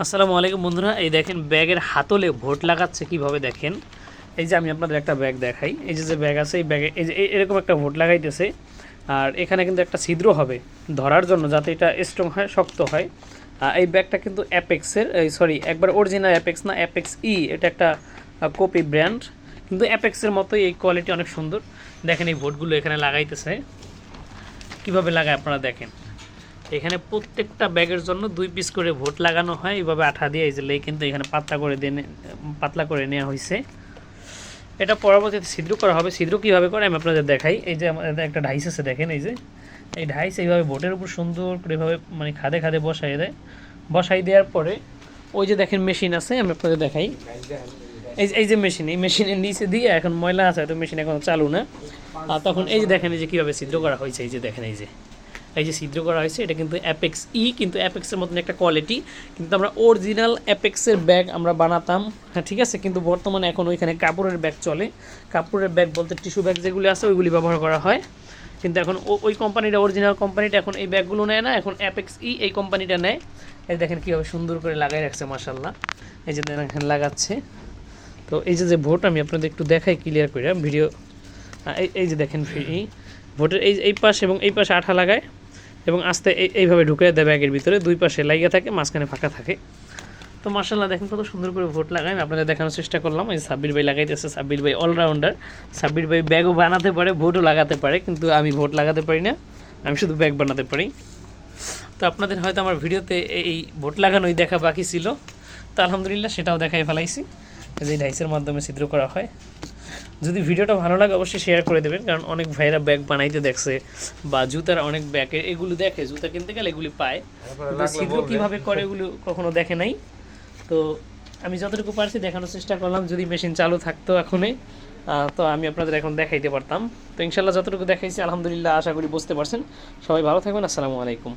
আসসালামু আলাইকুম বন্ধুরা, এই দেখেন ব্যাগের হাতলে ভোট লাগাচ্ছে কিভাবে দেখেন। এই যে আমি আপনাদের একটা ব্যাগ দেখাই, এই যে ব্যাগ আছে এই ব্যাগে এই যে এরকম একটা ভোট লাগাইতেছে। আর এখানে কিন্তু একটা ছিদ্র হবে ধরার জন্য, যাতে এটা স্ট্রং হয়, শক্ত হয়। এই ব্যাগটা কিন্তু অ্যাপেক্সের, সরি একবার অরিজিনাল অ্যাপেক্স না, অ্যাপেক্স এটা একটা কপি ব্র্যান্ড, কিন্তু অ্যাপেক্সের মতোই এই কোয়ালিটি অনেক সুন্দর। দেখেন এই ভোটগুলো এখানে লাগাইতেছে, কিভাবে লাগায় আপনারা দেখেন। এখানে প্রত্যেকটা ব্যাগের জন্য 2 পিস করে ভোট লাগানো হয় এইভাবে আঠা দিয়ে, এই যে কিন্তু এখানে পাতলা করে নেওয়া হয়েছে। এটা পরবর্তীতে ছিদ্র করা হবে। ছিদ্র কীভাবে করে আমি আপনাদের দেখাই। এই যে আমাদের একটা ঢাইস আছে, দেখেন এই যে এই ঢাইস এইভাবে ভোটের উপর সুন্দর করে এভাবে মানে খাদে খাদে বসাই দেওয়ার পরে ওই যে দেখেন মেশিন আছে, আমি আপনাদের দেখাই। এই যে মেশিন, এই মেশিনের নিচে দিয়ে এখন ময়লা আছে, হয়তো মেশিন এখন চালু না। আর তখন এই যে দেখেন এই যে কীভাবে ছিদ্র করা হয়েছে, এই যে দেখেন এই যে ছিদ্র করা হয়েছে। এটা কিন্তু অ্যাপেক্স কিন্তু অ্যাপেক্সের মতন একটা কোয়ালিটি, কিন্তু আমরা অরিজিনাল অ্যাপেক্সের ব্যাগ আমরা বানাতাম, হ্যাঁ ঠিক আছে। কিন্তু বর্তমানে এখন ওইখানে কাপড়ের ব্যাগ চলে। কাপড়ের ব্যাগ বলতে টিস্যু ব্যাগ যেগুলি আছে ওইগুলি ব্যবহার করা হয়। কিন্তু এখন ওই কোম্পানিটা, অরিজিনাল কোম্পানিটা এখন এই ব্যাগগুলো নেয় না, এখন অ্যাপেক্স এই কোম্পানিটা নেয়। এই দেখেন কীভাবে সুন্দর করে লাগাই রাখছে মাশাআল্লাহ। এই যে দেখেন লাগাচ্ছে। তো এই যে ভোট আমি আপনাদের একটু দেখাই ক্লিয়ার করে ভিডিও। এই যে দেখেন ভোটের এই পাশে এবং এই পাশে আঠা লাগায় এবং আস্তে এইভাবে ঢুকে দেয় ব্যাগের ভিতরে, 2 পাশে লাগিয়ে থাকে, মাঝখানে ফাঁকা থাকে। তো মাশাআল্লাহ দেখেন কত সুন্দর করে ভোট লাগায়। আমি আপনাদের দেখানোর চেষ্টা করলাম। এই সাব্বির ভাই লাগাইতেছে। সাব্বির ভাই অলরাউন্ডার। সাব্বির ভাই ব্যাগও বানাতে পারে, ভোটও লাগাতে পারে, কিন্তু আমি ভোট লাগাতে পারি না, আমি শুধু ব্যাগ বানাতে পারি। তো আপনাদের হয়তো আমার ভিডিওতে এই ভোট লাগানোই দেখা বাকি ছিল, তো আলহামদুলিল্লাহ সেটাও দেখাই ফেলাইছি, যে ডাইসের মাধ্যমে ছিদ্র করা হয়। যদি ভিডিওটা ভালো লাগে অবশ্যই শেয়ার করে দেবেন, কারণ অনেক ভাইরা ব্যাগ বানাইতে দেখছে বা জুতার অনেক ব্যাগে এগুলো দেখে, জুতা কিনতে গেলে এগুলি পায়, ছিদ্র কীভাবে করে এগুলো কখনো দেখে নাই। তো আমি যতটুকু পারছি দেখানোর চেষ্টা করলাম। যদি মেশিন চালু থাকতো এখনই, তো আমি আপনাদের এখন দেখাইতে পারতাম। তো ইনশাল্লাহ যতটুকু দেখাইছি আলহামদুলিল্লাহ, আশা করি বুঝতে পারছেন। সবাই ভালো থাকবেন। আসসালামু আলাইকুম।